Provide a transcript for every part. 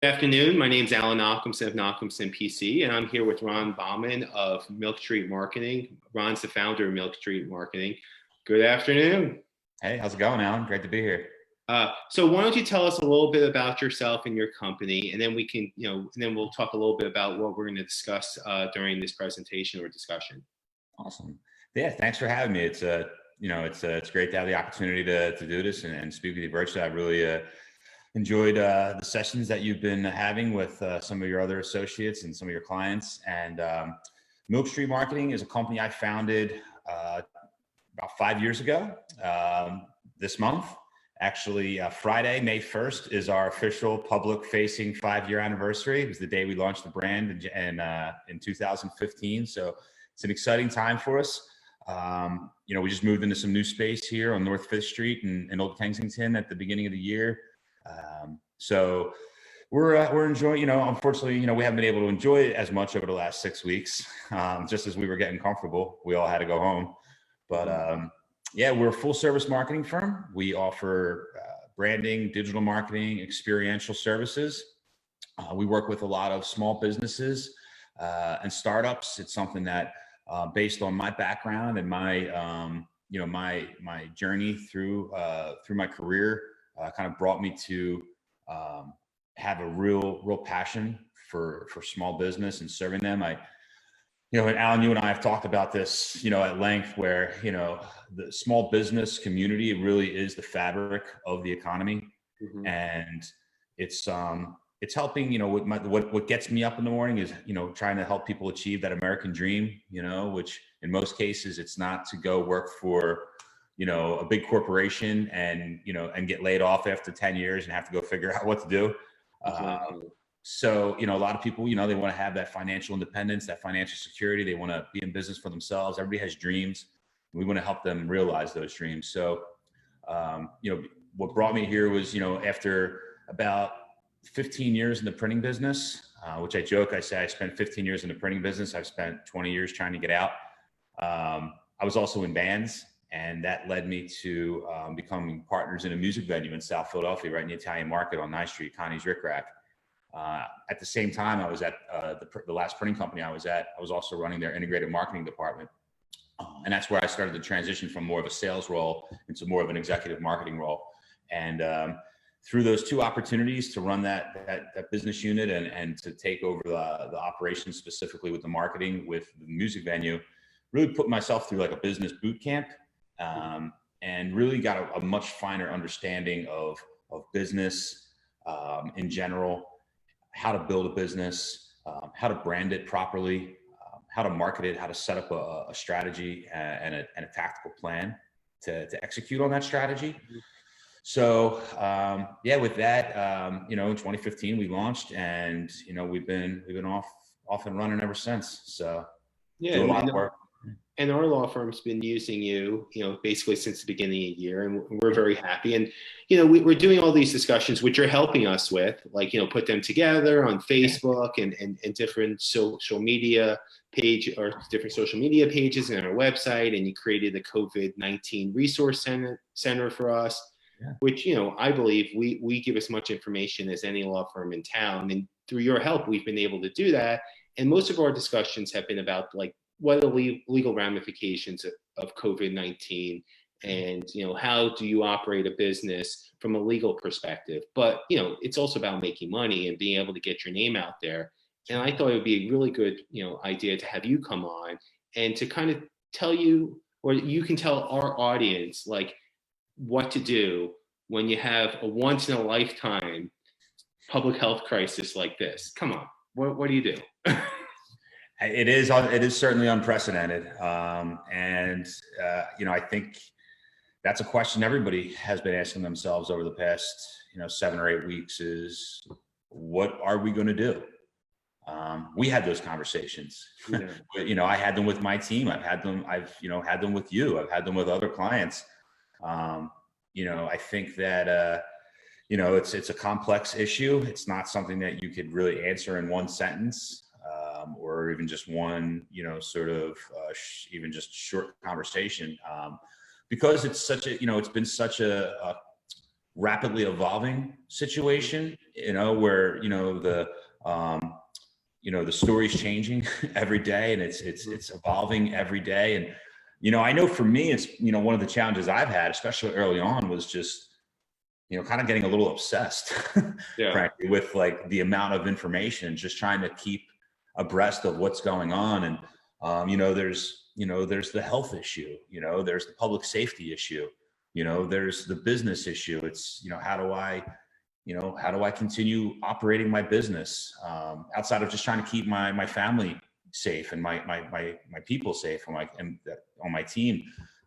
Good afternoon. My name is Alan Nochumson of Nochumson P.C, and I'm here with Ron Bauman of Milk Street Marketing. Ron's the founder of Milk Street Marketing. Good afternoon. Hey, how's it going, Alan? Great to be here. So why don't you tell us a little bit about yourself and your company, and then we can, and then we'll talk a little bit about what we're going to discuss during this presentation or discussion. Awesome. Yeah, thanks for having me. It's great to have the opportunity to do this and speak with you virtually. I really enjoyed the sessions that you've been having with some of your other associates and some of your clients. And Milk Street Marketing is a company I founded about 5 years ago. This month, actually, Friday, May 1st, is our official public-facing 5-year anniversary. It was the day we launched the brand in 2015. So it's an exciting time for us. We just moved into some new space here on North 5th Street in Old Kensington at the beginning of the year. So we're enjoying, unfortunately, we haven't been able to enjoy it as much over the last 6 weeks. Just as we were getting comfortable, we all had to go home. But yeah, we're a full service marketing firm. We offer branding, digital marketing, experiential services. We work with a lot of small businesses and startups. It's something that based on my background and my my journey through my career kind of brought me to have a real passion for small business and serving them. And Alan, you and I have talked about this, at length, where, the small business community really is the fabric of the economy. Mm-hmm. And it's helping, what gets me up in the morning is, trying to help people achieve that American dream, which in most cases, it's not to go work for, a big corporation and get laid off after 10 years and have to go figure out what to do. Exactly. So, a lot of people, they want to have that financial independence, that financial security. They want to be in business for themselves. Everybody has dreams. We want to help them realize those dreams. So, what brought me here was, after about 15 years in the printing business, which I say I spent 15 years in the printing business. I've spent 20 years trying to get out. I was also in bands, and that led me to becoming partners in a music venue in South Philadelphia, right in the Italian Market on 9th Street, Connie's Rick Rack. At the same time, I was at the last printing company I was at. I was also running their integrated marketing department. And that's where I started to transition from more of a sales role into more of an executive marketing role. And through those two opportunities to run that business unit and to take over the operations, specifically with the marketing with the music venue, really put myself through like a business boot camp, and really got a much finer understanding of business in general, how to build a business, how to brand it properly, how to market it, how to set up a strategy and a tactical plan to execute on that strategy. So yeah, with that, in 2015 we launched, and we've been off and running ever since. So yeah, do a lot of work. And our law firm's been using you, basically since the beginning of the year, and we're very happy. And, we're doing all these discussions, which you're helping us with, like, put them together on Facebook and different social media page or different social media pages and our website. And you created the COVID-19 resource center for us, which, I believe we give as much information as any law firm in town. And through your help, we've been able to do that. And most of our discussions have been about, like, what are the legal ramifications of COVID-19, and how do you operate a business from a legal perspective? But it's also about making money and being able to get your name out there. And I thought it would be a really good idea to have you come on and to kind of tell you, or you can tell our audience, like, what to do when you have a once in a lifetime public health crisis like this. Come on, what do you do? It is certainly unprecedented. I think that's a question everybody has been asking themselves over the past, 7 or 8 weeks is, what are we going to do? We had those conversations. Yeah. I had them with my team. I've had them with you. I've had them with other clients. I think that, it's a complex issue. It's not something that you could really answer in one sentence. Or even just one, even just short conversation, because it's such a, it's been such a rapidly evolving situation, where, the story's changing every day, and it's evolving every day. And, I know for me, it's, one of the challenges I've had, especially early on, was just, kind of getting a little obsessed, frankly, with like the amount of information, just trying to keep abreast of what's going on. And, there's the health issue, there's the public safety issue, there's the business issue. It's, how do I continue operating my business, outside of just trying to keep my family safe and my people safe and on my team.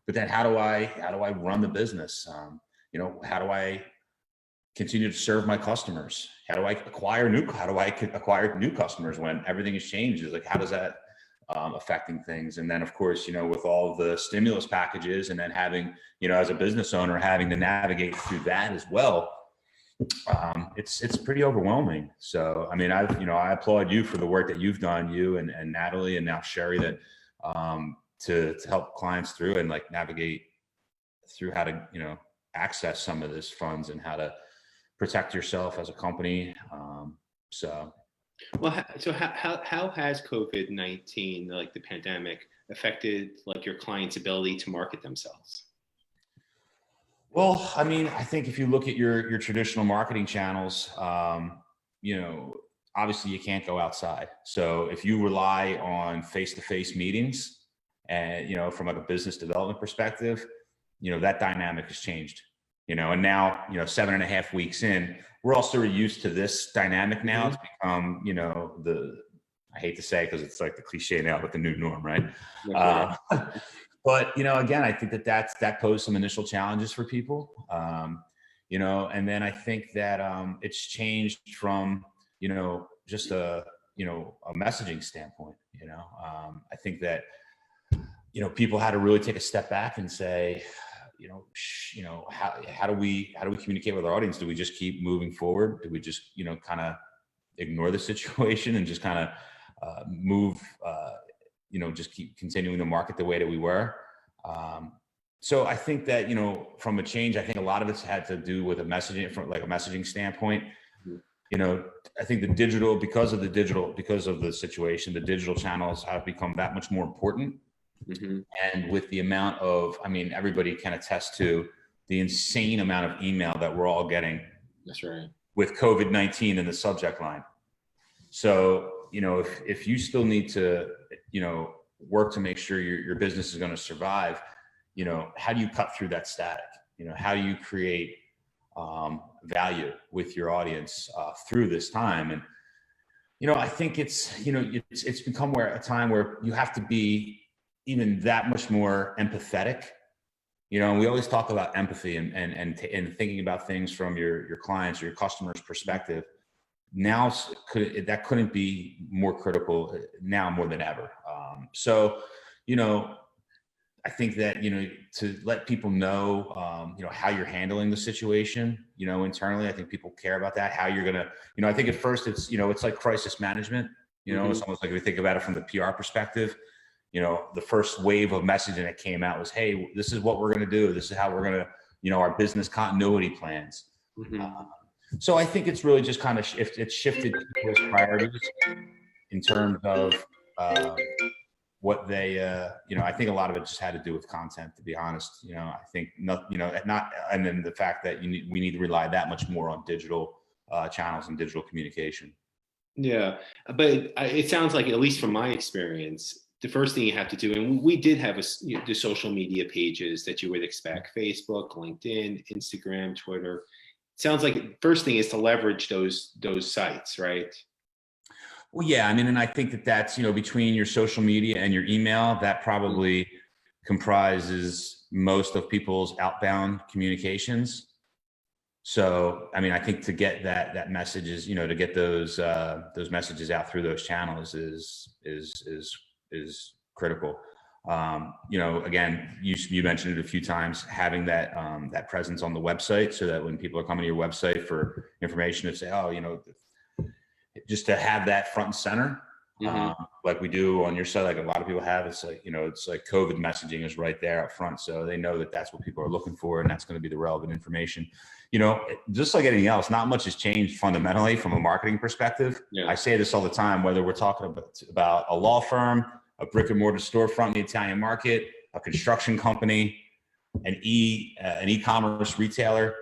But then how do I run the business? How do I continue to serve my customers? How do I acquire new customers when everything has changed? Is like, how does that affecting things? And then, of course, with all of the stimulus packages, and then having, as a business owner, having to navigate through that as well, it's pretty overwhelming. So, I mean, I applaud you for the work that you've done, you and Natalie, and now Sherry, that to help clients through and like navigate through how to, access some of these funds and how to protect yourself as a company. Well, so how has COVID-19, like the pandemic, affected like your clients' ability to market themselves? Well, I mean, I think if you look at your traditional marketing channels, obviously you can't go outside. So if you rely on face-to-face meetings and, from like a business development perspective, that dynamic has changed, and now, 7.5 weeks in, we're all sort of used to this dynamic now. It's become, I hate to say it because it's like the cliche now, but the new norm, right? But, again, I think that posed some initial challenges for people, and then I think that it's changed from, just a messaging standpoint. I think that, people had to really take a step back and say, how do we communicate with our audience? Do we just keep moving forward? Do we just, kind of ignore the situation and just kind of move, just keep continuing to market the way that we were? So I think that, from a change, I think a lot of it's had to do with from like a messaging standpoint. I think because of the situation, the digital channels have become that much more important. Mm-hmm. And with the amount of, everybody can attest to the insane amount of email that we're all getting. That's right. With COVID-19 in the subject line. So, if you still need to, work to make sure your business is going to survive, how do you cut through that static? How do you create value with your audience through this time? And, I think it's become a time where you have to be even that much more empathetic. And we always talk about empathy and thinking about things from your clients or your customers' perspective. Now that couldn't be more critical now more than ever. So, I think that, to let people know, how you're handling the situation, internally. I think people care about that, how you're going to, I think at first it's, it's like crisis management, mm-hmm. It's almost like if we think about it from the PR perspective. The first wave of messaging that came out was, hey, this is what we're going to do. This is how we're going to, our business continuity plans. Mm-hmm. So I think it's really just kind of shifted people's priorities in terms of what they, I think a lot of it just had to do with content, to be honest. I think and then the fact that we need to rely that much more on digital channels and digital communication. Yeah, but it sounds like, at least from my experience, the first thing you have to do, and we did have the social media pages that you would expect: Facebook, LinkedIn, Instagram, Twitter. It sounds like the first thing is to leverage those sites, right? Well, yeah, and I think that's, between your social media and your email, that probably comprises most of people's outbound communications. So, I think to get that message is, to get those messages out through those channels is critical. Again, you mentioned it a few times, having that presence on the website, so that when people are coming to your website for information, to say, just to have that front and center. Mm-hmm. like we do on your site, like a lot of people have. It's like, it's like COVID messaging is right there up front. So they know that that's what people are looking for, and that's going to be the relevant information. Just like anything else, not much has changed fundamentally from a marketing perspective. Yeah. I say this all the time, whether we're talking about a law firm, a brick and mortar storefront in the Italian market, a construction company, an e-commerce retailer.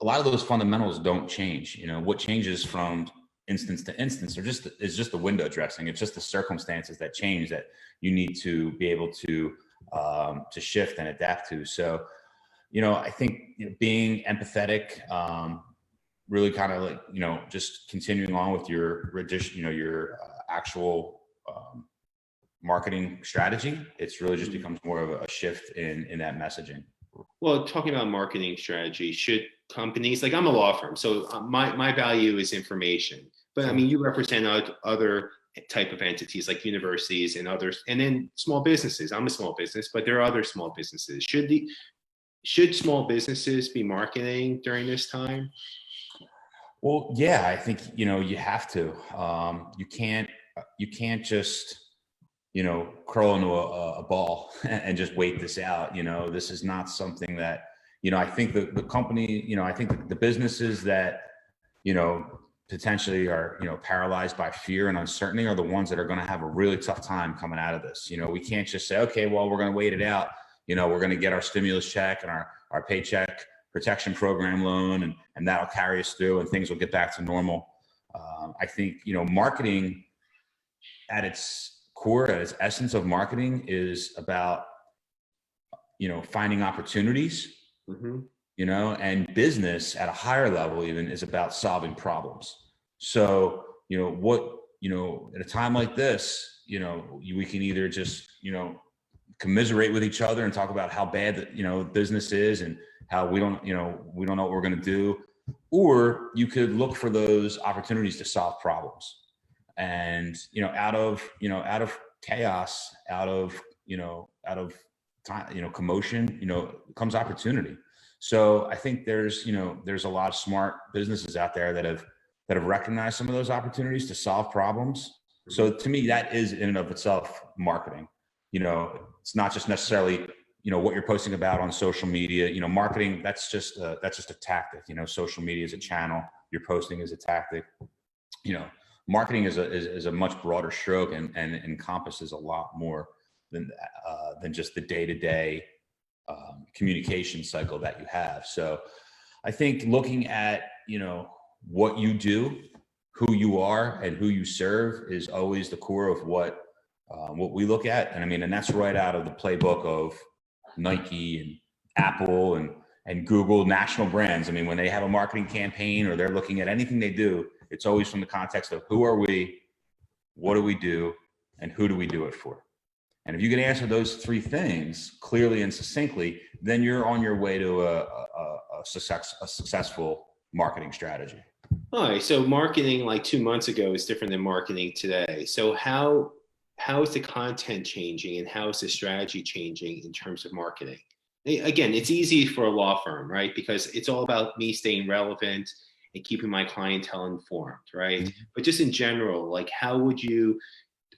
A lot of those fundamentals don't change. What changes from instance to instance is just the window dressing. It's just the circumstances that change that you need to be able to shift and adapt to. So, I think being empathetic, really kind of like, just continuing on with your actual marketing strategy. It's really just becomes more of a shift in that messaging. Well, talking about marketing strategy, should companies, like I'm a law firm, so my value is information. But I mean, you represent other type of entities like universities and others, and then small businesses. I'm a small business, but there are other small businesses. Should small businesses be marketing during this time? Well, yeah, I think, you have to. You can't just, curl into a ball and just wait this out. This is not something that, I think the company, I think the businesses that, potentially are, paralyzed by fear and uncertainty are the ones that are going to have a really tough time coming out of this. We can't just say, okay, well, we're going to wait it out. We're going to get our stimulus check and our paycheck protection program loan, and that'll carry us through and things will get back to normal. I think, marketing at its core, at its essence of marketing is about, finding opportunities, Mm-hmm. And business at a higher level even is about solving problems. So, at a time like this, we can either just, commiserate with each other and talk about how bad that, business is and how we don't know what we're going to do, or you could look for those opportunities to solve problems. And, out of chaos, out of time, commotion, comes opportunity. So I think there's a lot of smart businesses out there that have recognized some of those opportunities to solve problems. So to me, that is in and of itself marketing. It's not just necessarily, what you're posting about on social media. Marketing, that's just a tactic. Social media is a channel. Your posting is a tactic. Marketing is a much broader stroke and encompasses a lot more than just the day-to-day communication cycle that you have. So I think looking at, what you do, who you are, and who you serve is always the core of what we look at. And I mean, and that's right out of the playbook of Nike and Apple and Google, national brands. I mean, when they have a marketing campaign or they're looking at anything they do, it's always from the context of who are we, what do we do, and who do we do it for? And if you can answer those three things clearly and succinctly, then you're on your way to a successful marketing strategy. All right. So marketing like 2 months ago is different than marketing today. So how is the content changing and how is the strategy changing in terms of marketing? Again, it's easy for a law firm, right? Because it's all about me staying relevant and keeping my clientele informed, right? Mm-hmm. But just in general, like how would you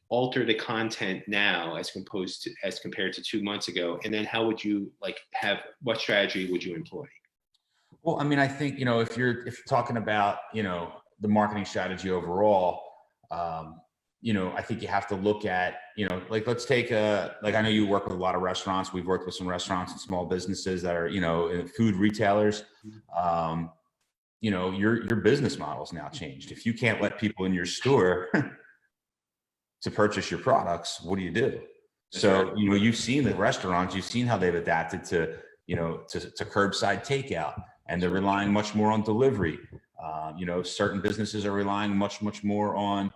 alter the content now as compared to 2 months ago? And then how would you what strategy would you employ? Well, I mean, I think, if you're talking about, the marketing strategy overall, I think you have to look at, let's take I know you work with a lot of restaurants. We've worked with some restaurants and small businesses that are, food retailers. Your business model's now changed. If you can't let people in your store to purchase your products, what do you do? So, you've seen the restaurants, you've seen how they've adapted to curbside takeout, and they're relying much more on delivery. Certain businesses are relying much more on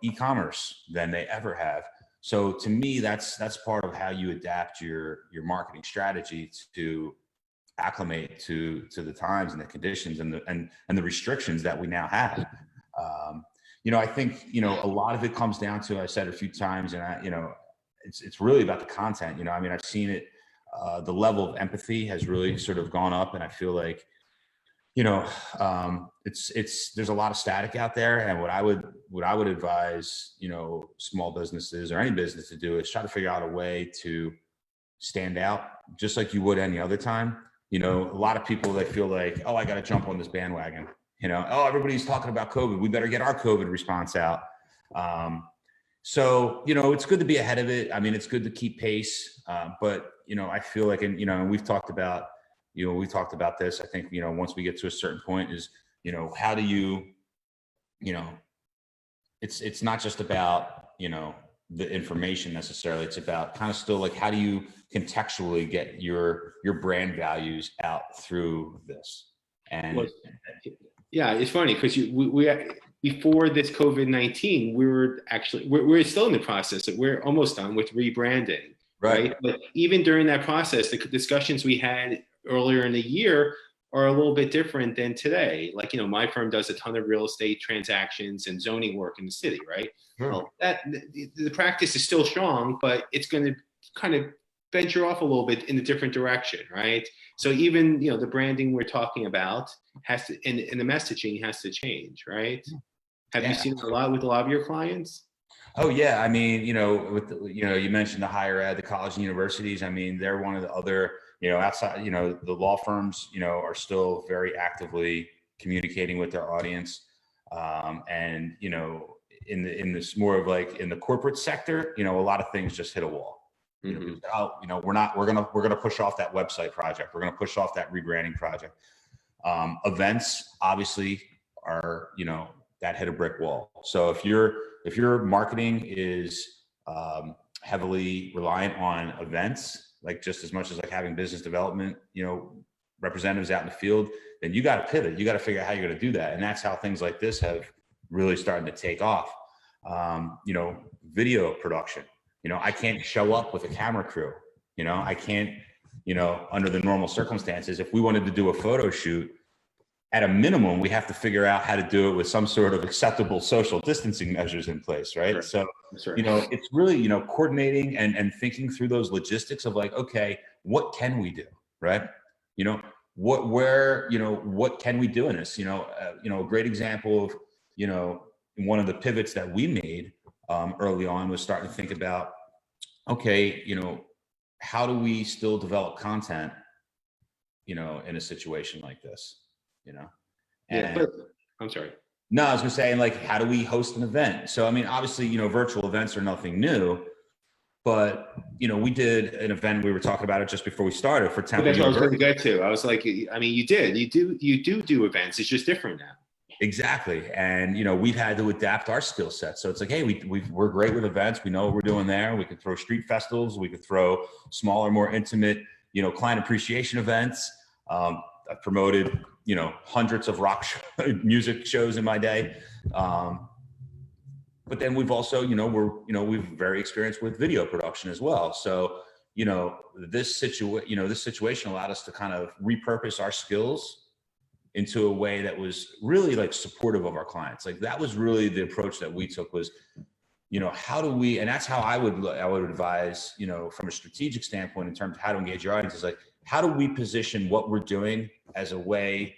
e-commerce than they ever have. So to me, that's part of how you adapt your marketing strategy to acclimate to the times and the conditions and the restrictions that we now have. I think, a lot of it comes down to, I said a few times, and it's really about the content. I mean, I've seen it, the level of empathy has really sort of gone up, and I feel like, you know, there's a lot of static out there. And what I would advise, you know, small businesses or any business to do is try to figure out a way to stand out just like you would any other time. You know, a lot of people, they feel like, oh, I got to jump on this bandwagon. You know, oh, everybody's talking about COVID. We better get our COVID response out. So, you know, it's good to be ahead of it. I mean, it's good to keep pace. But, you know, I feel like, and, you know, we talked about this. I think, you know, once we get to a certain point is, you know, how do you, you know, it's not just about, you know, the information necessarily. It's about kind of still like, how do you contextually get your brand values out through this? And Well, yeah, it's funny because we before this COVID-19, we're still in the process of, we're almost done with rebranding, right? But even during that process, the discussions we had earlier in the year are a little bit different than today. Like, you know, my firm does a ton of real estate transactions and zoning work in the city, right? Sure. Well, the practice is still strong, but it's going to kind of venture off a little bit in a different direction, right? So even, you know, the branding we're talking about has to, and the messaging has to change, right? Have you seen a lot with a lot of your clients? Oh yeah, I mean, you know, you know, you mentioned the higher ed, the college and universities. I mean, they're one of the other, you know, outside, you know, the law firms, you know, are still very actively communicating with their audience. And, you know, in this more of like in the corporate sector, you know, a lot of things just hit a wall. You know, oh, you know, we're gonna push off that website project. We're gonna push off that rebranding project. Events obviously are, you know, that hit a brick wall. So if your marketing is heavily reliant on events, like just as much as like having business development, you know, representatives out in the field, then you got to pivot. You got to figure out how you're going to do that. And that's how things like this have really started to take off. You know, video production, you know, I can't show up with a camera crew, you know, I can't, you know, under the normal circumstances, if we wanted to do a photo shoot, at a minimum, we have to figure out how to do it with some sort of acceptable social distancing measures in place, right? Sure. So, you know, it's really, you know, coordinating and thinking through those logistics of like, okay, what can we do, right? You know, what can we do in this? You know, a great example of, you know, one of the pivots that we made early on was starting to think about, okay, you know, how do we still develop content, you know, in a situation like this? You know, and, yeah, but I'm sorry. No, I was gonna say, like, how do we host an event? So, I mean, obviously, you know, virtual events are nothing new, but, you know, we did an event, we were talking about it just before we started for Temple. That's what I was going to get to. I was like, I mean, you do events. It's just different now. Exactly. And, you know, we've had to adapt our skill set. So it's like, hey, we're great with events. We know what we're doing there. We could throw street festivals. We could throw smaller, more intimate, you know, client appreciation events. I've promoted, you know, hundreds of music shows in my day. But then we've also, you know, we're very experienced with video production as well. So, you know, this situation allowed us to kind of repurpose our skills into a way that was really like supportive of our clients. Like that was really the approach that we took was, you know, how do we, and that's how I would advise, you know, from a strategic standpoint in terms of how to engage your audience is like, how do we position what we're doing as a way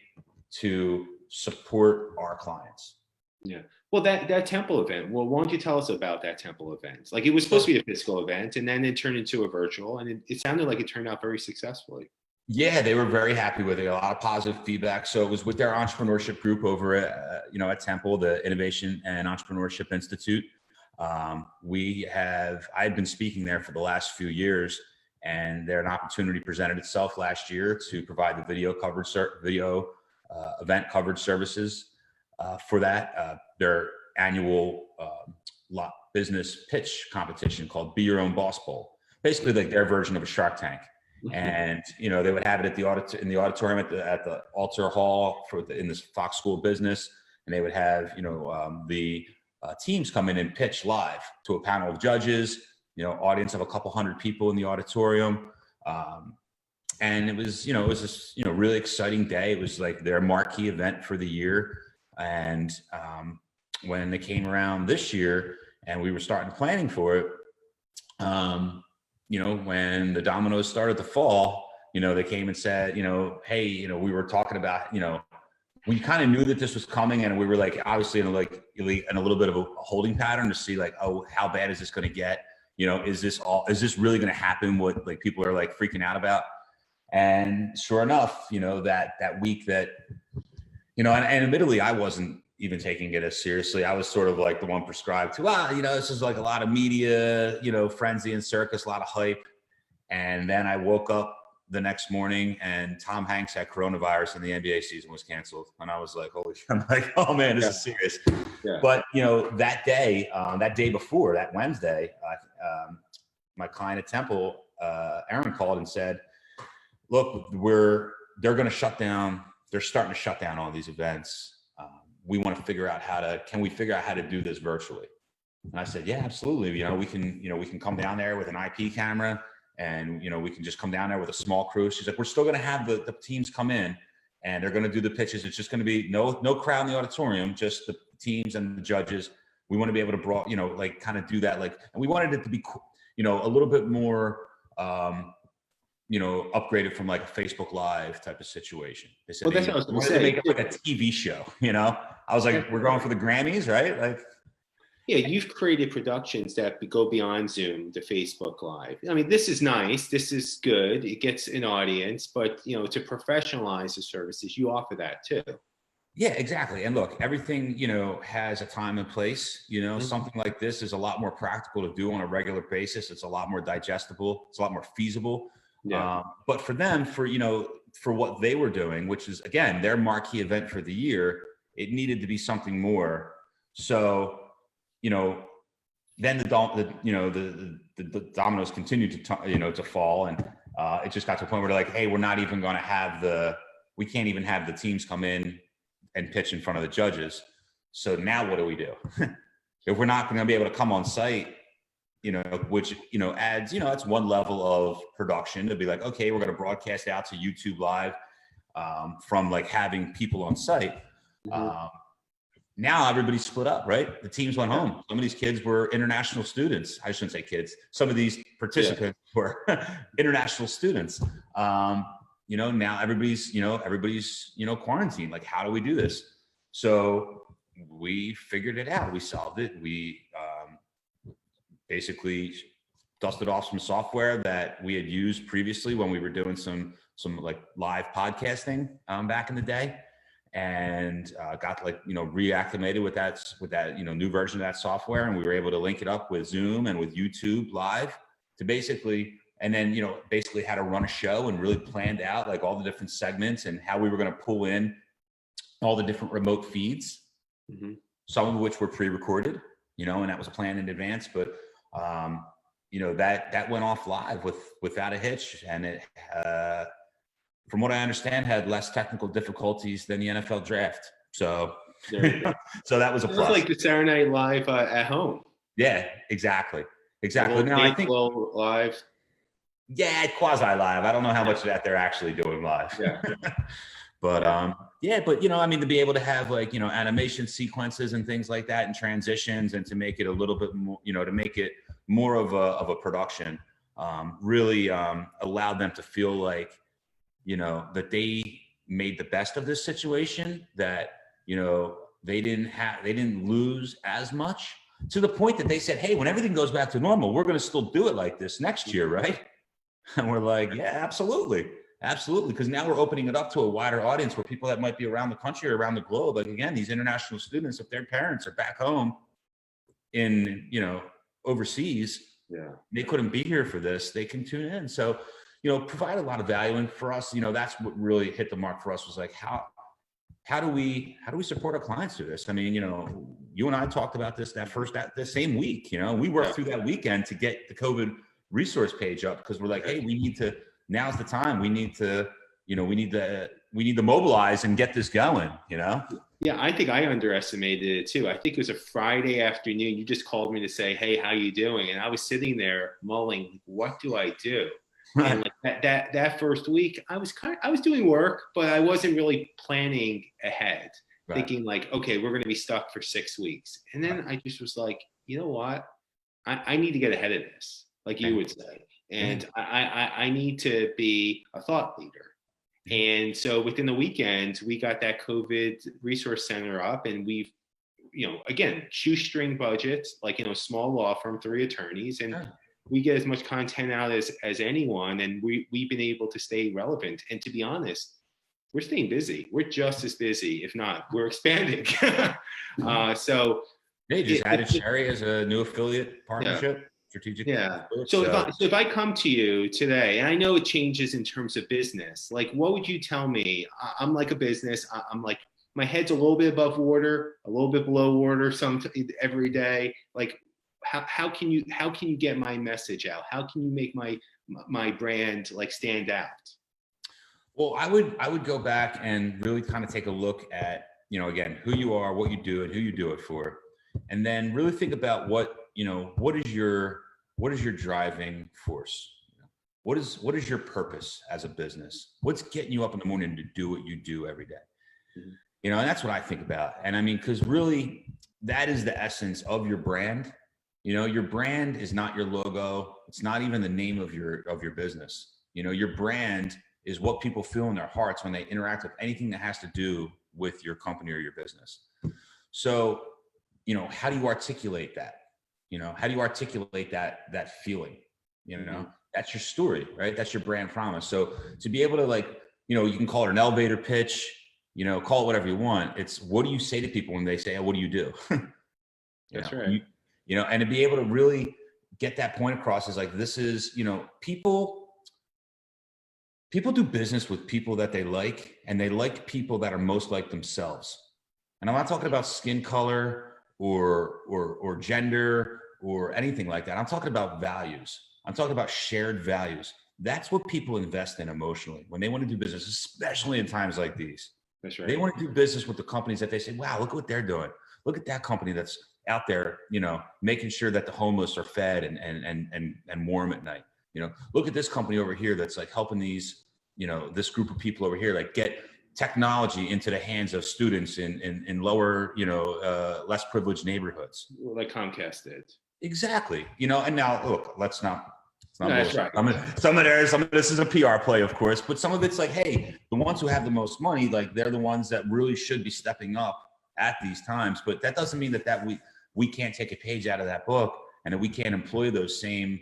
to support our clients? Yeah. Well, that Temple event, well, why don't you tell us about that Temple event? Like it was supposed to be a physical event and then it turned into a virtual and it sounded like it turned out very successfully. Yeah, they were very happy with it. A lot of positive feedback. So it was with their entrepreneurship group over at, you know, at Temple, the Innovation and Entrepreneurship Institute. I've been speaking there for the last few years, and there an opportunity presented itself last year to provide the video event coverage services for that. Their annual business pitch competition called Be Your Own Boss Bowl, basically like their version of a Shark Tank. And, you know, they would have it in the auditorium at the Alter Hall in this Fox School of Business. And they would have, you know, the teams come in and pitch live to a panel of judges, you know, audience of a couple hundred people in the auditorium. And it was this, you know, really exciting day. It was like their marquee event for the year. And when they came around this year and we were starting planning for it, you know, when the dominoes started to fall, you know, they came and said, you know, hey, you know, we were talking about, you know, we kind of knew that this was coming, and we were like, obviously in a little bit of a holding pattern to see like, oh, how bad is this going to get? Is this really going to happen? What like people are like freaking out about? And sure enough, that week that, and admittedly, I wasn't even taking it as seriously. I was sort of like the one prescribed to, this is like a lot of media, frenzy and circus, a lot of hype. And then I woke up the next morning and Tom Hanks had coronavirus and the NBA season was canceled. And I was like, holy shit. I'm like, oh man, this is serious. Yeah. But, that day before, that Wednesday, my client at Temple, Aaron, called and said, look, they're going to shut down. They're starting to shut down all these events. We want to figure out can we figure out how to do this virtually? And I said, yeah, absolutely. We can come down there with an IP camera and, we can just come down there with a small crew. She's like, we're still going to have the teams come in and they're going to do the pitches. It's just going to be no crowd in the auditorium, just the teams and the judges. We want to be able to kind of do that. And we wanted it to be, a little bit more, upgraded from like a Facebook Live type of situation. They said, that's what I was going to say. Make it like a TV show, I was like, we're going for the Grammys, right? Like, yeah, you've created productions that go beyond Zoom to Facebook Live. I mean, this is nice. This is good. It gets an audience, but to professionalize the services, you offer that too. Yeah, exactly. And look, everything, has a time and place, something like this is a lot more practical to do on a regular basis. It's a lot more digestible. It's a lot more feasible. Yeah. But for them, for what they were doing, which is again, their marquee event for the year, it needed to be something more. So, then the dominoes continued to fall. And it just got to a point where they're like, hey, we're not even going to have we can't even have the teams come in and pitch in front of the judges. So now what do we do? If we're not going to be able to come on site, which, adds, that's one level of production to be like, okay, we're going to broadcast out to YouTube Live from like having people on site. Mm-hmm. Now everybody's split up, right? The teams went home. Some of these kids were international students. I shouldn't say kids. Some of these participants were international students. Now everybody's quarantined. Like, how do we do this? So we figured it out. We solved it. We basically dusted off some software that we had used previously when we were doing some like live podcasting back in the day, and got reacclimated with that new version of that software, and we were able to link it up with Zoom and with YouTube Live to basically how to run a show, and really planned out like all the different segments and how we were going to pull in all the different remote feeds, mm-hmm. some of which were pre-recorded, and that was planned in advance, but that went off live without a hitch, and it from what I understand had less technical difficulties than the NFL draft. So so that was a plus. It was like the Saturday Night Live at home. Yeah, exactly. Now I think live. Yeah, quasi live. I don't know how much of that they're actually doing live. Yeah. But to be able to have like, animation sequences and things like that and transitions, and to make it a little bit more, to make it more of a production, really allowed them to feel like, that they made the best of this situation, that, they didn't lose as much, to the point that they said, hey, when everything goes back to normal, we're going to still do it like this next year, right? And we're like, yeah, absolutely. Absolutely. Because now we're opening it up to a wider audience, where people that might be around the country or around the globe, like again, these international students, if their parents are back home in, overseas, they couldn't be here for this, they can tune in. So, provide a lot of value. And for us, that's what really hit the mark for us, was like, how do we support our clients through this? I mean, you and I talked about this the same week, we worked through that weekend to get the COVID resource page up, because we're like, hey, now's the time. We need to mobilize and get this going, Yeah, I think I underestimated it too. I think it was a Friday afternoon. You just called me to say, hey, how you doing? And I was sitting there mulling, what do I do? Right. And like that first week, I was doing work, but I wasn't really planning ahead, thinking like, okay, we're going to be stuck for 6 weeks. And then I just was like, you know what? I need to get ahead of this, like you would say. And I need to be a thought leader. And so within the weekend, we got that COVID resource center up, and we've, again, shoestring budgets, like, small law firm, 3 attorneys, and we get as much content out as anyone. And we've been able to stay relevant. And to be honest, we're staying busy. We're just as busy, if not, we're expanding. So they just added Sherry as a new affiliate partnership. Strategic. Yeah. So if I come to you today, and I know it changes in terms of business, like, what would you tell me? I'm like a business. I'm like, my head's a little bit above water, a little bit below water every day. Like, how can you get my message out? How can you make my brand like stand out? Well, I would go back and really kind of take a look at, again, who you are, what you do, and who you do it for. And then really think about what is your driving force? What is your purpose as a business? What's getting you up in the morning to do what you do every day? Mm-hmm. And that's what I think about. And I mean, because really that is the essence of your brand. Your brand is not your logo. It's not even the name of your business. Your brand is what people feel in their hearts when they interact with anything that has to do with your company or your business. So, how do you articulate that? How do you articulate that feeling? That's your story, right? That's your brand promise. So to be able to you can call it an elevator pitch, call it whatever you want. It's what do you say to people when they say, oh, what do you do? That's right. And to be able to really get that point across is like, this is, people do business with people that they like, and they like people that are most like themselves. And I'm not talking about skin color or gender or anything like that. I'm talking about values. I'm talking about shared values. That's what people invest in emotionally when they want to do business, especially in times like these. That's right. They want to do business with the companies that they say, wow, look what they're doing. Look at that company that's out there, making sure that the homeless are fed and warm at night. Look at this company over here that's like helping these, this group of people over here, like get technology into the hands of students in lower, less privileged neighborhoods. Like Comcast did. Exactly. And now look, let's not. No, that's right. Some of this is a PR play, of course, but some of it's like, hey, the ones who have the most money, like they're the ones that really should be stepping up at these times. But that doesn't mean that we can't take a page out of that book and that we can't employ those same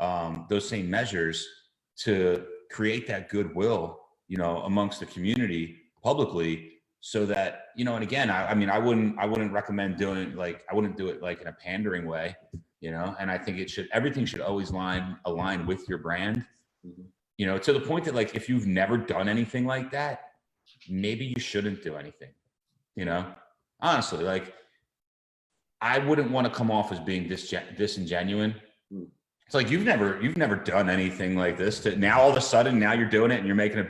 measures to create that goodwill, amongst the community publicly, so that, and again, I wouldn't recommend doing I wouldn't do it like in a pandering way, and I think everything should always align with your brand, to the point that like, if you've never done anything like that, maybe you shouldn't do anything, honestly, like I wouldn't want to come off as being disingenuous. It's like, you've never done anything like this now all of a sudden now you're doing it and you're making a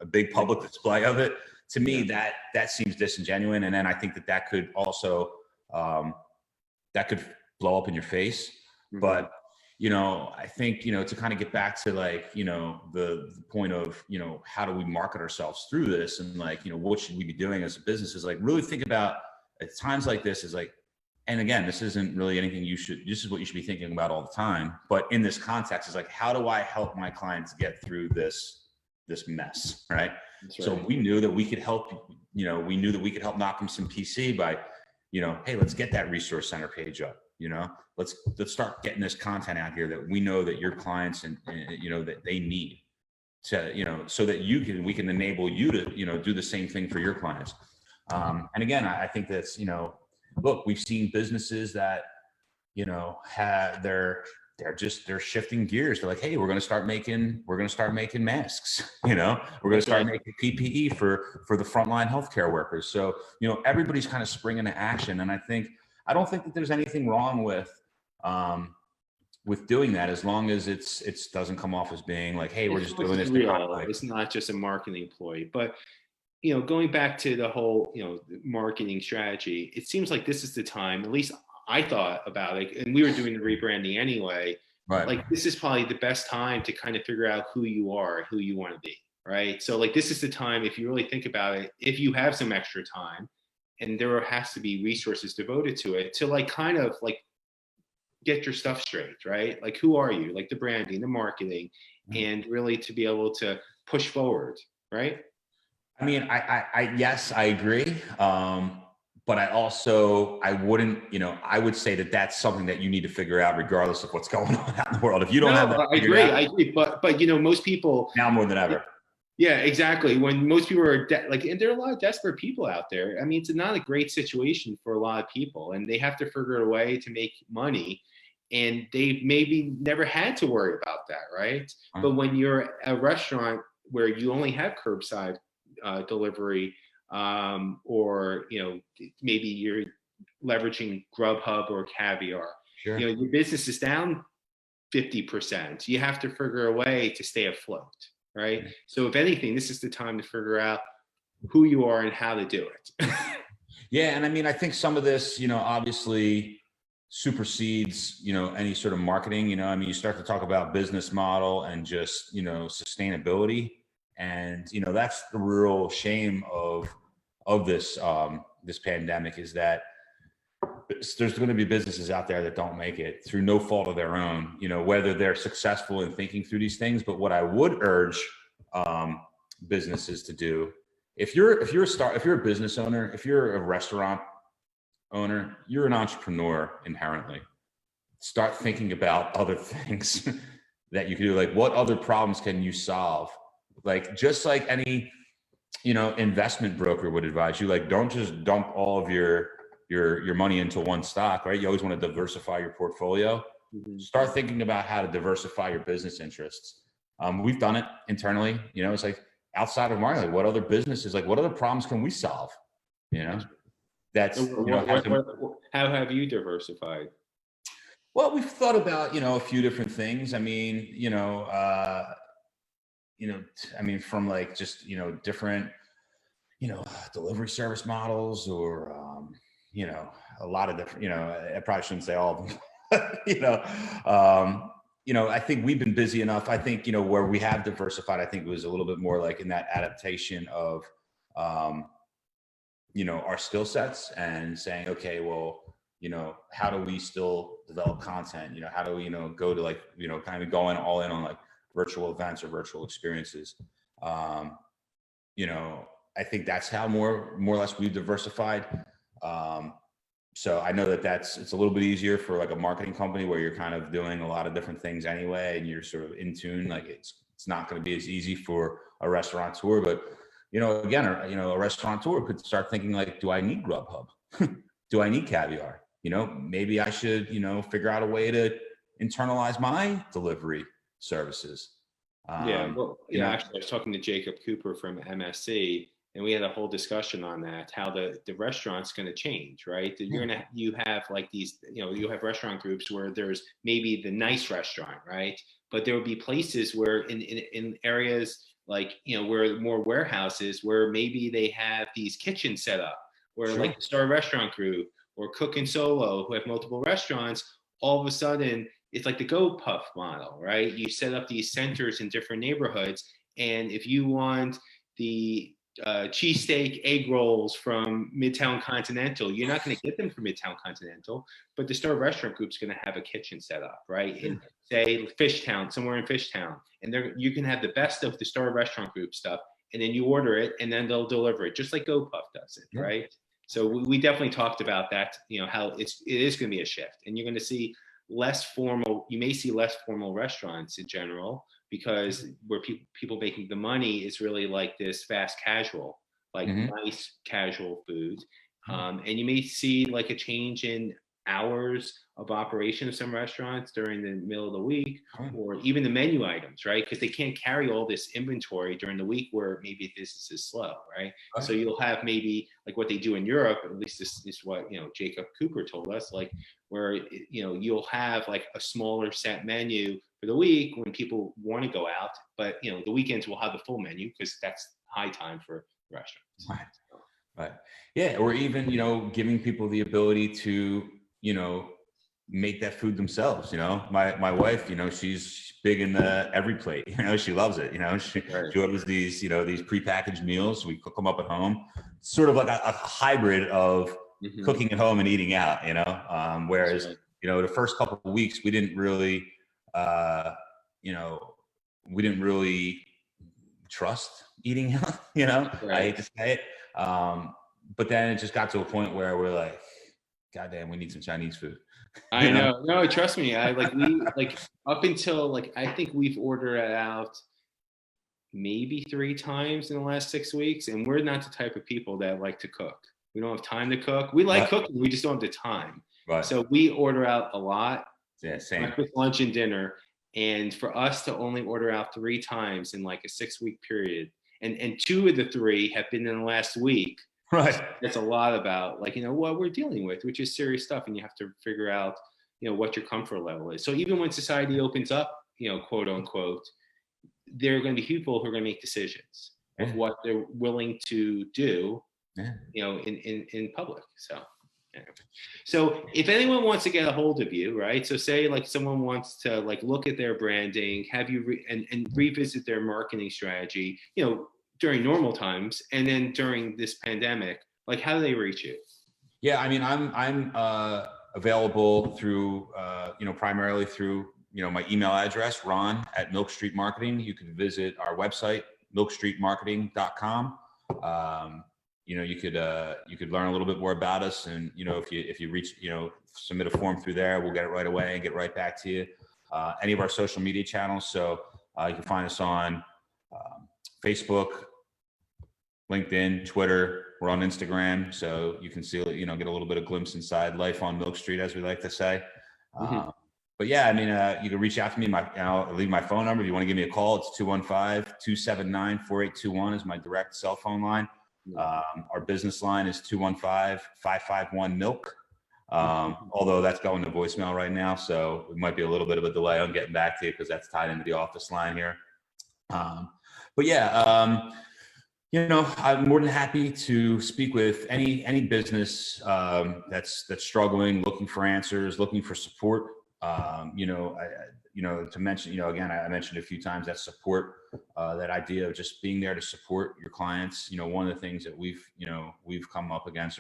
big public display of it. To me, that seems disingenuous. And then I think that could also, that could blow up in your face. Mm-hmm. But, I think, to kind of get back to like, the point of, how do we market ourselves through this? And like, what should we be doing as a business is like, really think about at times like this is like, and again, this isn't really anything this is what you should be thinking about all the time. But in this context, is like, how do I help my clients get through this mess, right? Right. So we knew that we could help, we knew that we could help Nochumson P.C. by, hey, let's get that resource center page up, let's start getting this content out here that we know that your clients and that they need to, so that we can enable you to, do the same thing for your clients. And again, I think that's, look, we've seen businesses that, they're shifting gears. They're like, hey, we're going to start making masks, we're going to start making PPE for the frontline healthcare workers. So, everybody's kind of springing into action. And I don't think that there's anything wrong with doing that, as long as it doesn't come off as being like, hey, we're just doing this. It's not just a marketing employee, but going back to the whole, marketing strategy, it seems like this is the time, at least I thought about it, and we were doing the rebranding anyway. Right. Like, this is probably the best time to kind of figure out who you are, who you want to be. Right. So like, this is the time, if you really think about it, if you have some extra time and there has to be resources devoted to it, to like, kind of like get your stuff straight, right? Like, who are you? Like the branding, the marketing, and really to be able to push forward. right? I mean, yes, I agree. But I wouldn't, I would say that that's something that you need to figure out regardless of what's going on out in the world. If you don't have that I figured agree. out, I agree. But most people, now more than ever. yeah, exactly. When most people are and there are a lot of desperate people out there. I mean, it's not a great situation for a lot of people, and they have to figure a way to make money, and they maybe never had to worry about that, right? But when you're a restaurant where you only have curbside delivery, or maybe you're leveraging Grubhub or Caviar, Sure. your business is down 50%. You have to figure a way to stay afloat, right? Yeah. So if anything, this is the time to figure out who you are and how to do it. Yeah, and I mean, I think some of this, obviously supersedes, any sort of marketing. I mean, you start to talk about business model and just, sustainability, and that's the real shame of this pandemic, is that there's going to be businesses out there that don't make it through no fault of their own, whether they're successful in thinking through these things. But what I would urge businesses to do, if you're a business owner, if you're a restaurant owner, you're an entrepreneur inherently. Start thinking about other things that you can do. Like, what other problems can you solve? Like, just like any, investment broker would advise you, like, don't just dump all of your money into one stock, right? You always want to diversify your portfolio. Mm-hmm. Start thinking about how to diversify your business interests. We've done it internally. It's like, outside of marketing, what other businesses, like, what other problems can we solve? That's how have you diversified? Well, we've thought about a few different things. I mean, from like just different delivery service models, or a lot of different, I probably shouldn't say all of them. I think we've been busy enough. I think where we have diversified, I think it was a little bit more like in that adaptation of our skill sets, and saying, okay, well, how do we still develop content? How do we, go to like, kind of going all in on like virtual events or virtual experiences? I think that's how more or less we've diversified. So I know that it's a little bit easier for like a marketing company where you're kind of doing a lot of different things anyway, and you're sort of in tune. Like, it's not going to be as easy for a restaurateur, but again, a restaurateur could start thinking like, do I need Grubhub? Do I need Caviar? Maybe I should, figure out a way to internalize my delivery services. Actually, I was talking to Jacob Cooper from MSC, and we had a whole discussion on that, how the restaurant's going to change, right? You have like these, you have restaurant groups where there's maybe the nice restaurant, right? But there will be places where in areas like, where more warehouses, where maybe they have these kitchens set up, where like the Star Restaurant Group or Cook and Solo, who have multiple restaurants, all of a sudden it's like the Go Puff model, right? You set up these centers in different neighborhoods, and if you want the cheesesteak egg rolls from Midtown Continental, you're not going to get them from Midtown Continental, but the Star Restaurant Group's going to have a kitchen set up, right? In say Fishtown, somewhere in Fishtown, and you can have the best of the Star Restaurant Group stuff, and then you order it, and then they'll deliver it, just like Go Puff does it, right? So we definitely talked about that, how it is going to be a shift, and you're going to see less formal. You may see less formal restaurants in general, because where people making the money is really like this fast casual, like nice casual food. And you may see like a change in hours of operation of some restaurants during the middle of the week, or even the menu items, right? Because they can't carry all this inventory during the week where maybe business is slow, right? So you'll have maybe like what they do in Europe, at least this is what, Jacob Cooper told us, like where, you'll have like a smaller set menu for the week when people want to go out, but the weekends will have the full menu because that's high time for restaurants. Right. Yeah. Or even, giving people the ability to, make that food themselves. My wife, she's big in every plate, she loves it. She orders these, these prepackaged meals. We cook them up at home, sort of like a hybrid of cooking at home and eating out, whereas, the first couple of weeks we didn't really trust eating out, you know, Right. I hate to say it. But then it just got to a point where we're like, God damn, we need some Chinese food. I know. No, trust me. We up until I think we've ordered it out maybe 3 times in the last 6 weeks, and we're not the type of people that like to cook. We don't have time to cook. We like cooking, we just don't have the time. Right. So we order out a lot. Yeah, same. Breakfast, lunch, and dinner. And for us to only order out 3 times in like a 6-week period, and 2 of the 3 have been in the last week. Right. That's a lot about what we're dealing with, which is serious stuff, and you have to figure out what your comfort level is. So even when society opens up, quote unquote, there are going to be people who are going to make decisions of what they're willing to do, in public. So. So if anyone wants to get a hold of you, right? So say someone wants to look at their branding, have you and revisit their marketing strategy, during normal times, and then during this pandemic, how do they reach you? Yeah, I mean, I'm available through primarily through my email address, ron@milkstreetmarketing. You can visit our website, milkstreetmarketing.com. You could learn a little bit more about us, and if you reach, submit a form through there, we'll get it right away and get right back to you. Any of our social media channels, so you can find us on Facebook, LinkedIn, Twitter. We're on Instagram, so you can see, get a little bit of glimpse inside life on Milk Street, as we like to say. But yeah, I mean, you can reach out to me. I'll leave my phone number if you want to give me a call. It's 215-279-4821 is my direct cell phone line. Our business line is 215-551-MILK. Although that's going to voicemail right now, so it might be a little bit of a delay on getting back to you because that's tied into the office line here. But yeah, I'm more than happy to speak with any business that's struggling, looking for answers, looking for support. To mention, again, I mentioned a few times that support, that idea of just being there to support your clients. One of the things that we've come up against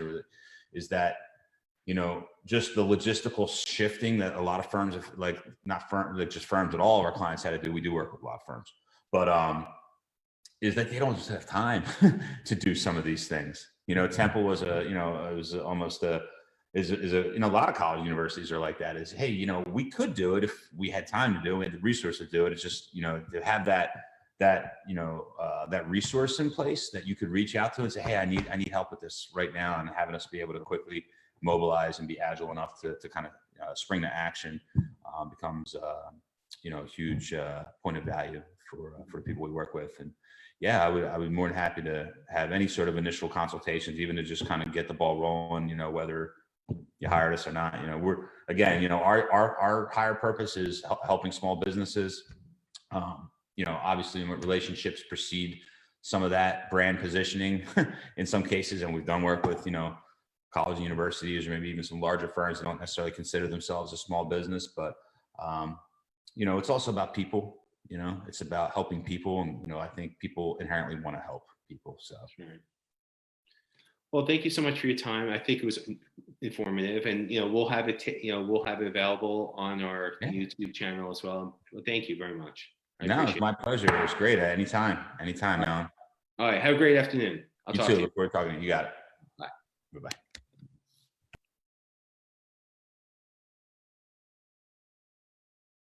is that, just the logistical shifting that a lot of firms have, not just firms, but all of our clients had to do. We do work with a lot of firms, but is that they don't just have time to do some of these things. Temple was a lot of college universities are like that, is, hey, we could do it if we had time to do it, we had the resource to do it. It's just, to have that resource in place that you could reach out to and say, hey, I need help with this right now, and having us be able to quickly mobilize and be agile enough to kind of spring to action becomes a huge point of value for the people we work with. And yeah, I would be more than happy to have any sort of initial consultations, even to just kind of get the ball rolling, whether you hired us or not. We're, again, our higher purpose is helping small businesses. Obviously relationships precede some of that brand positioning in some cases. And we've done work with, college and universities, or maybe even some larger firms that don't necessarily consider themselves a small business, but it's also about people. It's about helping people, and I think people inherently want to help people. So, well, thank you so much for your time. I think it was informative, and we'll have it available on our YouTube channel as well. Well, thank you very much. It's my pleasure. It was great. Anytime, Alan. All right. Have a great afternoon. You too. Look forward to talking to you. You got it. Bye. Bye-bye.